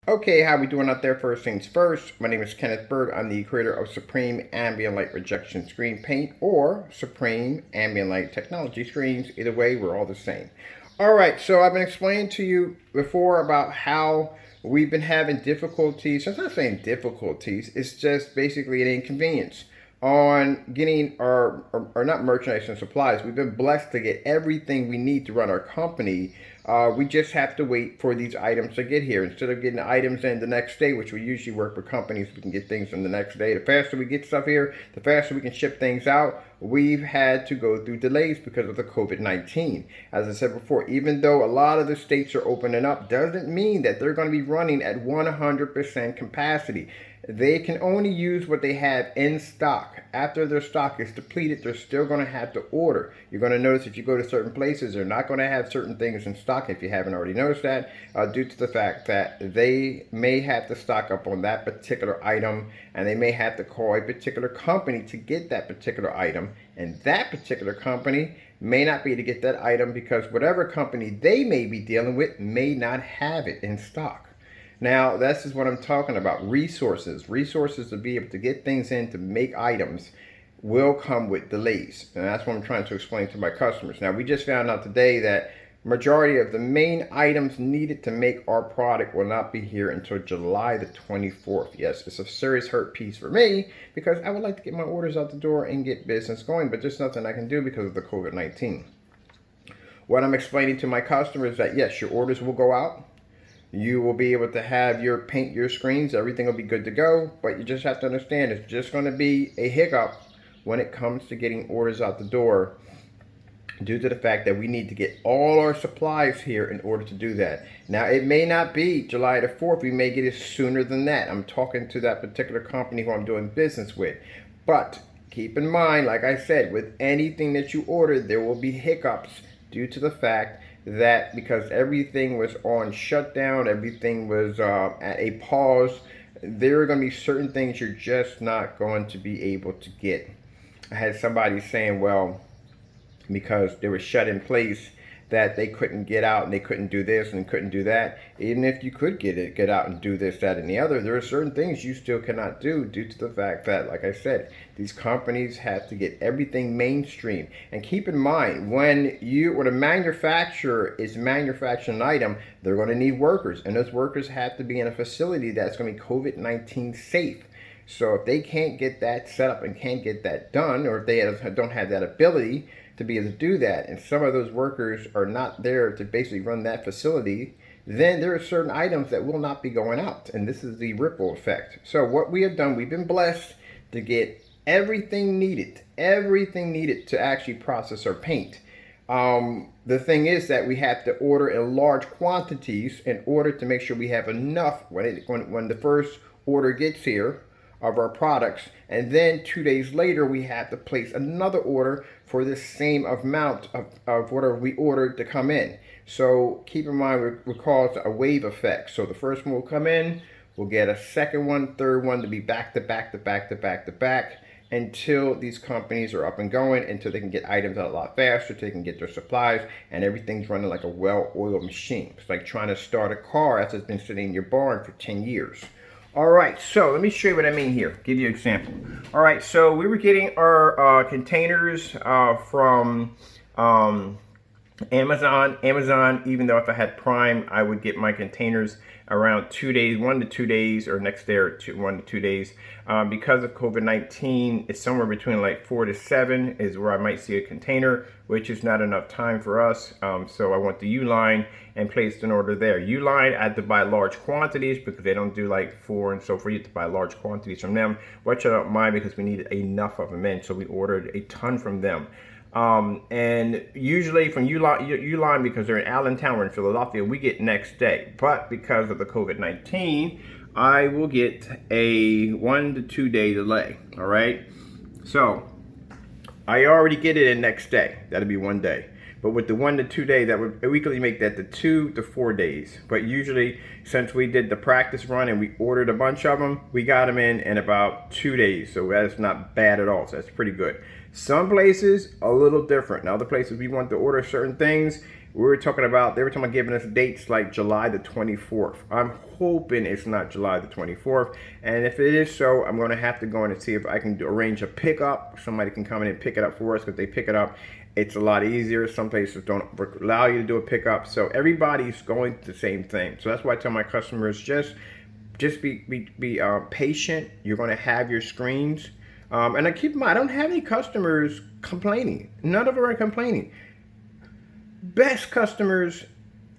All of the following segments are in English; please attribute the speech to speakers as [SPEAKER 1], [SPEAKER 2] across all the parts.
[SPEAKER 1] Okay, how we doing out there? First things first, my name is Kenneth Bird. I'm the creator of Supreme Ambient Light Rejection Screen Paint or Supreme Ambient Light Technology Screens. Either way, we're all the same. All right, so I've been explaining to you before about how we've been having difficulties. I'm not saying difficulties, it's just basically an inconvenience on getting our not merchandise and supplies. We've been blessed to get everything we need to run our company. We just have to wait for these items to get here. Instead of getting the items in the next day, which we usually work with companies, we can get things in the next day. The faster we get stuff here, the faster we can ship things out. We've had to go through delays because of the COVID-19. As I said before, even though a lot of the states are opening up, doesn't mean that they're going to be running at 100% capacity. They can only use what they have in stock. After their stock is depleted, they're still going to have to order. You're going to notice if you go to certain places, they're not going to have certain things in stock, if you haven't already noticed that, due to the fact that they may have to stock up on that particular item, and they may have to call a particular company to get that particular item, and that particular company may not be able to get that item because whatever company they may be dealing with may not have it in stock. Now, this is what I'm talking about. Resources. Resources to be able to get things in to make items will come with delays. And that's what I'm trying to explain to my customers. Now, we just found out today that majority of the main items needed to make our product will not be here until July the 24th. Yes, it's a serious hurt piece for me because I would like to get my orders out the door and get business going, but there's nothing I can do because of the COVID-19. What I'm explaining to my customers is that yes, your orders will go out. You will be able to have your paint your screens. Everything will be good to go. But you just have to understand it's just going to be a hiccup when it comes to getting orders out the door due to the fact that we need to get all our supplies here in order to do that. Now, it may not be July the 4th. We may get it sooner than that. I'm talking to that particular company who I'm doing business with. But keep in mind, like I said, with anything that you order, there will be hiccups due to the fact that because everything was on shutdown, everything was at a pause, there are going to be certain things you're just not going to be able to get. I had somebody saying, well, because they were shut in place, that they couldn't get out and they couldn't do this and couldn't do that. Even if you could get out and do this, that, and the other, there are certain things you still cannot do due to the fact that, like I said, these companies have to get everything mainstream. And keep in mind, when a manufacturer is manufacturing an item, they're going to need workers, and those workers have to be in a facility that's going to be COVID-19 safe. So if they can't get that set up and can't get that done, or if they don't have that ability to be able to do that, and some of those workers are not there to basically run that facility, then there are certain items that will not be going out. And this is the ripple effect. So what we have done, we've been blessed to get everything needed to actually process our paint. The thing is that we have to order in large quantities in order to make sure we have enough when the first order gets here of our products, and then 2 days later we have to place another order for the same amount of whatever we ordered to come in. So keep in mind, we call it a wave effect. So the first one will come in, we'll get a second one, third one to be back to back to back to back to back until these companies are up and going, until they can get items out a lot faster, so they can get their supplies, and everything's running like a well-oiled machine. It's like trying to start a car after it's been sitting in your barn for 10 years. All right, so let me show you what I mean here. Give you an example. All right, so we were getting our containers from Amazon. Even though if I had Prime, I would get my containers around 2 days, 1 to 2 days, or next day, or 1 to 2 days. Because of COVID-19, it's somewhere between like 4 to 7 is where I might see a container, which is not enough time for us. So I went to Uline and placed an order there. Uline, I had to buy large quantities because they don't do like 4 and so forth. You have to buy large quantities from them, which I don't mind because we needed enough of them in. So we ordered a ton from them. And usually from Uline, because they're in Allentown, we're in Philadelphia, we get next day. But because of the COVID-19, I will get a 1 to 2 day delay. All right. So I already get it in next day. That'll be 1 day. But with the 1 to 2 day, that would weekly make that to 2 to 4 days. But usually, since we did the practice run and we ordered a bunch of them, we got them in about 2 days. So that's not bad at all. So that's pretty good. Some places a little different. Now, other places we want to order certain things, they were talking about giving us dates like July the 24th. I'm hoping it's not July the 24th. And if it is so, I'm going to have to go in and see if I can arrange a pickup. Somebody can come in and pick it up for us, because they pick it up, it's a lot easier. Some places don't allow you to do a pickup. So everybody's going to the same thing. So that's why I tell my customers, just be patient. You're going to have your screens. And I keep in mind, I don't have any customers complaining. None of them are complaining. Best customers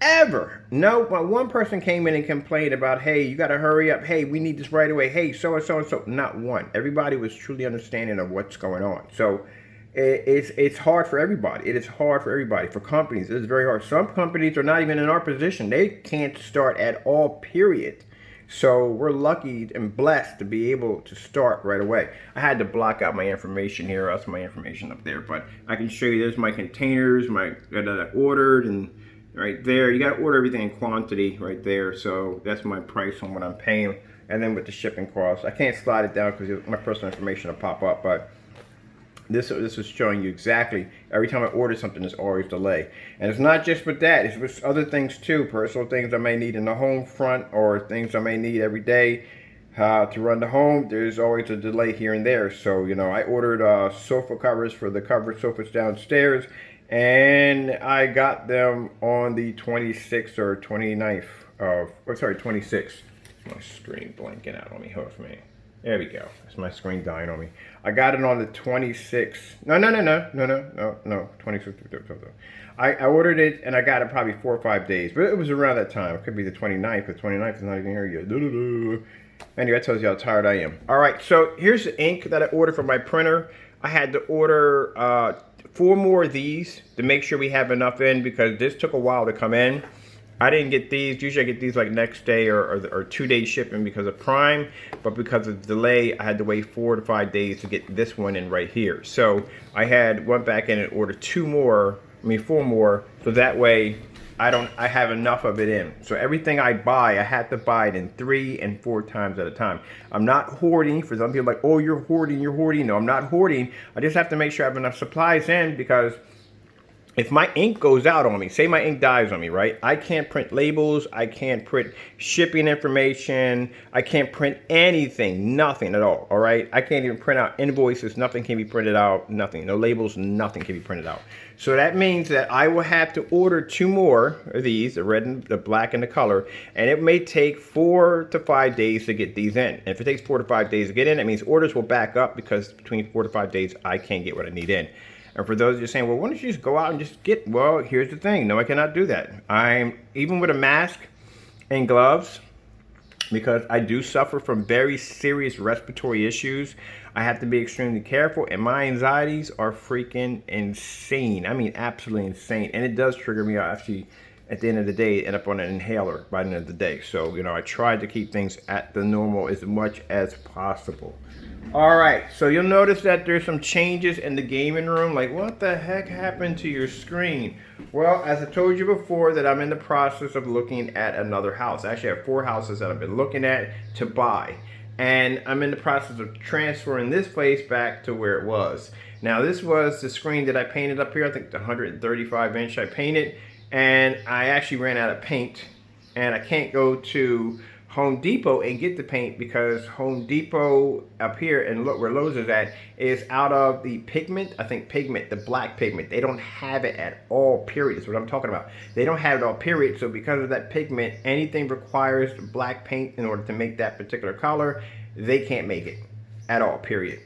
[SPEAKER 1] ever. No, but one person came in and complained about, hey, you got to hurry up. Hey, we need this right away. Hey, so and so and so. Not one. Everybody was truly understanding of what's going on. So it's hard for everybody. It is hard for everybody. For companies, it is very hard. Some companies are not even in our position. They can't start at all, period. So we're lucky and blessed to be able to start right away. I had to block out my information here. That's my information up there, but I can show you. There's my containers, that I ordered, and right there, you got to order everything in quantity right there. So that's my price on what I'm paying, and then with the shipping costs, I can't slide it down because my personal information will pop up, but this is showing you exactly every time I order something, there's always delay. And it's not just with that, it's with other things too, personal things I may need in the home front, or things I may need every day to run the home. There's always a delay here and there. So, you know, I ordered sofa covers for the covered sofas downstairs, and I got them on the 26th or 29th of, oh, sorry, 26th. My screen blanking out on me, host me. There we go. That's my screen dying on me. I got it on the 26th. No, 26th. I ordered it, and I got it probably 4 or 5 days. But it was around that time. It could be the 29th. The 29th is not even here yet. Anyway, that tells you how tired I am. All right, so here's the ink that I ordered for my printer. I had to order 4 more of these to make sure we have enough in, because this took a while to come in. I didn't get these. Usually I get these like next day or 2 day shipping because of Prime, but because of the delay, I had to wait 4 to 5 days to get this one in right here. So I went back in and ordered 4 more, so that way I have enough of it in. So everything I buy, I have to buy it in 3 and 4 times at a time. I'm not hoarding. For some people like, oh, you're hoarding. No, I'm not hoarding. I just have to make sure I have enough supplies in, because if my ink goes out on me, say my ink dies on me, right? I can't print labels. I can't print shipping information. I can't print anything, nothing at all right? I can't even print out invoices. Nothing can be printed out, nothing. No labels, nothing can be printed out. So that means that I will have to order 2 more of these, the red and the black and the color, and it may take 4 to 5 days to get these in. And if it takes 4 to 5 days to get in, that means orders will back up, because between 4 to 5 days, I can't get what I need in. And for those of you saying, well, why don't you just go out and just get, well, here's the thing. No, I cannot do that. Even with a mask and gloves, because I do suffer from very serious respiratory issues, I have to be extremely careful, and my anxieties are freaking insane. I mean, absolutely insane. And it does trigger me actually at the end of the day, end up on an inhaler by the end of the day. So, you know, I try to keep things at the normal as much as possible. All right, so you'll notice that there's some changes in the gaming room. Like, what the heck happened to your screen? Well, as I told you before, that I'm in the process of looking at another house. Actually, I have 4 houses that I've been looking at to buy. And I'm in the process of transferring this place back to where it was. Now, this was the screen that I painted up here. I think the 135 inch I painted. And I actually ran out of paint. And I can't go to Home Depot and get the paint, because Home Depot up here, and look where Lowe's is at, is out of the pigment. I think pigment, the black pigment. They don't have it at all, period. That's what I'm talking about. They don't have it all, period. So because of that pigment, anything requires black paint in order to make that particular color. They can't make it at all, period.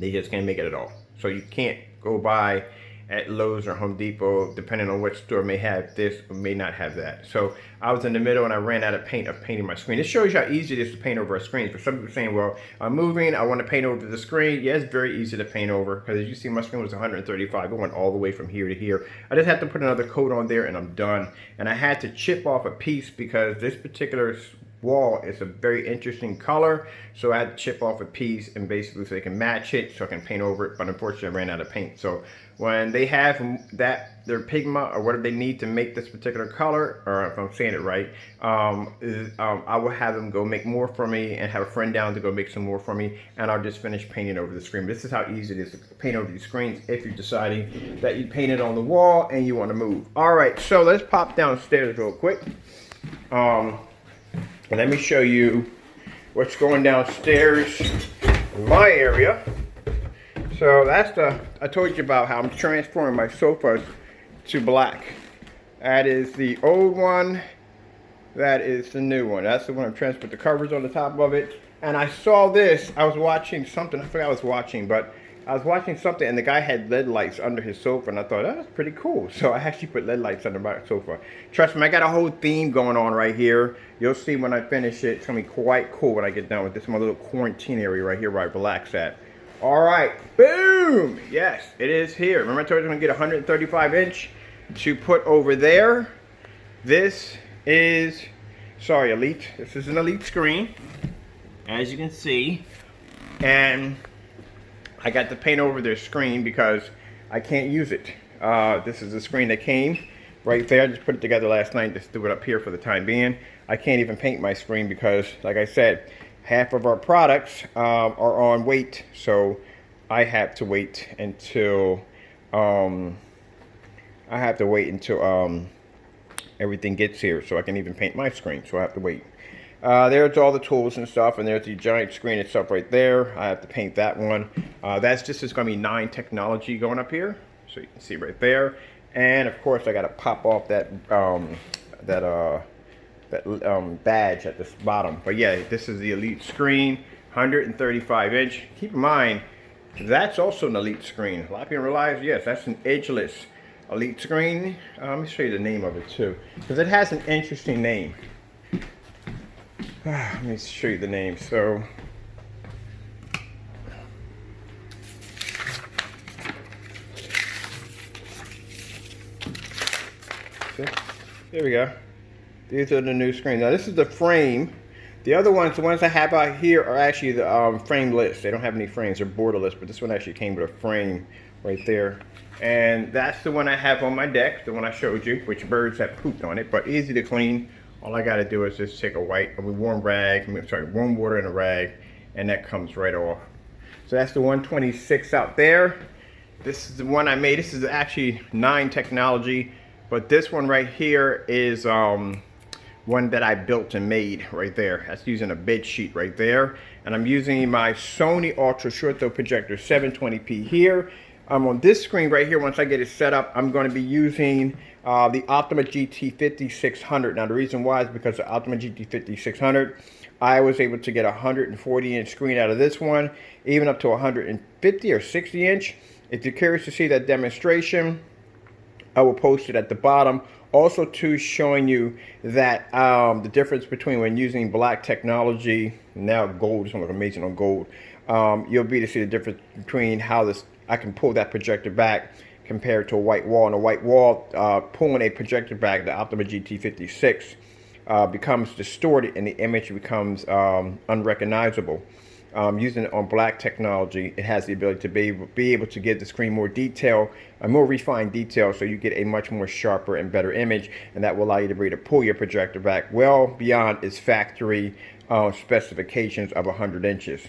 [SPEAKER 1] They just can't make it at all. So you can't go buy at Lowe's or Home Depot, depending on which store may have this or may not have that. So I was in the middle and I ran out of painting my screen. This shows you how easy it is to paint over a screen. For some people saying, well, I'm moving, I want to paint over the screen. Yeah, it's very easy to paint over, because as you see, my screen was 135. It went all the way from here to here. I just have to put another coat on there and I'm done. And I had to chip off a piece, because this particular wall is a very interesting color. So I had to chip off a piece and basically so they can match it so I can paint over it. But unfortunately I ran out of paint. So when they have their pigment or whatever they need to make this particular color, or if I'm saying it right, I will have them go make more for me and have a friend down to go make some more for me, and I'll just finish painting over the screen. This is how easy it is to paint over these screens if you're deciding that you paint it on the wall and you want to move. All right, so let's pop downstairs real quick. And let me show you what's going downstairs in my area. So that's I told you about how I'm transforming my sofas to black. That is the old one. That is the new one. That's the one I'm transferring the covers on the top of it. And I saw this, I was watching something, I forgot I was watching, but I was watching something and the guy had LED lights under his sofa and I thought, oh, that's pretty cool. So I actually put LED lights under my sofa. Trust me, I got a whole theme going on right here. You'll see when I finish it. It's gonna be quite cool when I get done with this. My little quarantine area right here where I relax at. All right, boom! Yes, it is here. Remember I told you I'm gonna get 135 inch to put over there. This is, sorry, Elite. This is an Elite screen, as you can see. And I got to paint over their screen because I can't use it. This is the screen that came right there. I just put it together last night, just threw it up here for the time being. I can't even paint my screen because, like I said, half of our products are on weight, so I have to wait until everything gets here so I can even paint my screen. So I have to wait. There's all the tools and stuff, and there's the giant screen itself right there. I have to paint that one. That's just is going to be 9 technology going up here, so you can see right there. And of course, I got to pop off that badge at the bottom. But yeah, this is the Elite screen, 135 inch. Keep in mind, that's also an Elite screen. A lot of people realize, yes, that's an edgeless Elite screen. Let me show you the name of it too, because it has an interesting name. Let me show you the name. So there we go. These are the new screens. Now this is the frame. The other ones, the ones I have out here are actually the frameless. They don't have any frames, they're borderless, but this one actually came with a frame right there. And that's the one I have on my deck, the one I showed you, which birds have pooped on it, but easy to clean. All I gotta do is just take a warm water and a rag, and that comes right off. So that's the 126 out there. This is the one I made. This is actually 9 technology, but this one right here is one that I built and made right there. That's using a bed sheet right there. And I'm using my Sony ultra short throw projector 720p here. On this screen right here, once I get it set up, I'm going to be using the Optima GT5600. Now the reason why is because the Optima GT5600, I was able to get a 140 inch screen out of this one, even up to 150 or 60 inch. If you're curious to see that demonstration, I will post it at the bottom. Also too, showing you that the difference between when using black technology, now gold, it's gonna look amazing on gold. You'll be to see the difference between how I can pull that projector back compared to a white wall. On a white wall, pulling a projector back, the Optima GT56, becomes distorted and the image becomes unrecognizable. Using it on black technology, it has the ability to be able to give the screen more detail, a more refined detail, so you get a much more sharper and better image, and that will allow you to be able to pull your projector back well beyond its factory specifications of 100 inches.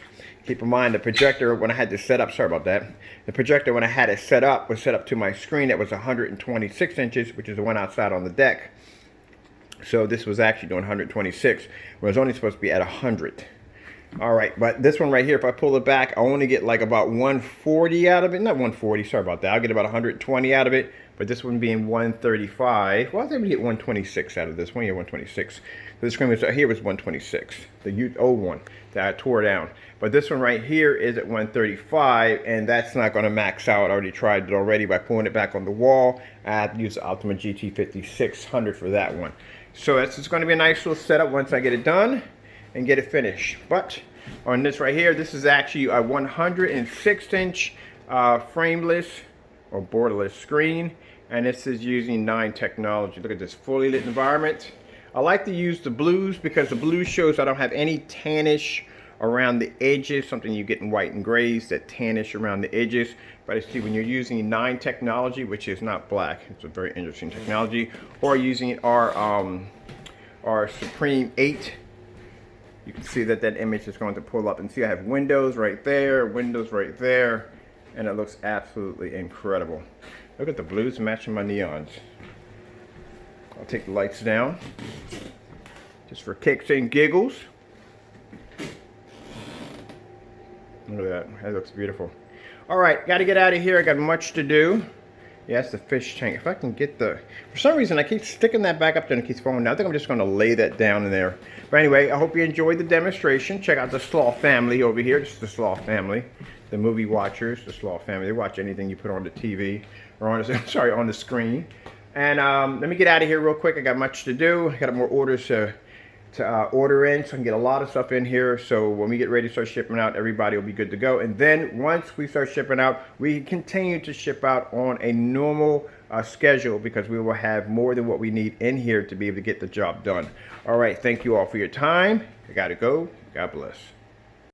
[SPEAKER 1] Keep in mind the projector, when I had this set up, sorry about that, the projector when I had it set up was set up to my screen that was 126 inches, which is the one outside on the deck. So this was actually doing 126, where it was only supposed to be at 100. All right, but this one right here, if I pull it back, I only get like about 140 out of it. Not 140, sorry about that. I'll get about 120 out of it, but this one being 135. Well, I was able to get 126 out of this one. Yeah, 126. The screen was here was 126, the old one that I tore down. But this one right here is at 135, and that's not going to max out. I already tried it already by pulling it back on the wall. I have to use the Optima GT5600 for that one. So that's just going to be a nice little setup once I get it done and get it finished. But on this right here, this is actually a 106 inch frameless or borderless screen, and this is using 9 technology. Look at this fully lit environment. I like to use the blues because the blue shows I don't have any tannish around the edges, something you get in white and grays, that tannish around the edges. But I see when you're using 9 technology, which is not black, it's a very interesting technology, or using our Supreme 8, you can see that that image is going to pull up, and see I have windows right there, and it looks absolutely incredible. Look at the blues matching my neons. I'll take the lights down just for kicks and giggles. Look at that, that looks beautiful. All right, got to get out of here. I got much to do. Yeah, that's the fish tank. If I can get the, for some reason I keep sticking that back up there and it keeps falling down. I think I'm just going to lay that down in there. But anyway, I hope you enjoyed the demonstration. Check out the Sloth family over here. This is the Sloth family. The movie watchers, the Sloth family. They watch anything you put on the TV or on the, sorry, on the screen. And let me get out of here real quick. I got much to do. I got more orders to order in, so I can get a lot of stuff in here. So when we get ready to start shipping out, everybody will be good to go. And then once we start shipping out, we continue to ship out on a normal schedule, because we will have more than what we need in here to be able to get the job done. All right, thank you all for your time. I gotta go. God bless.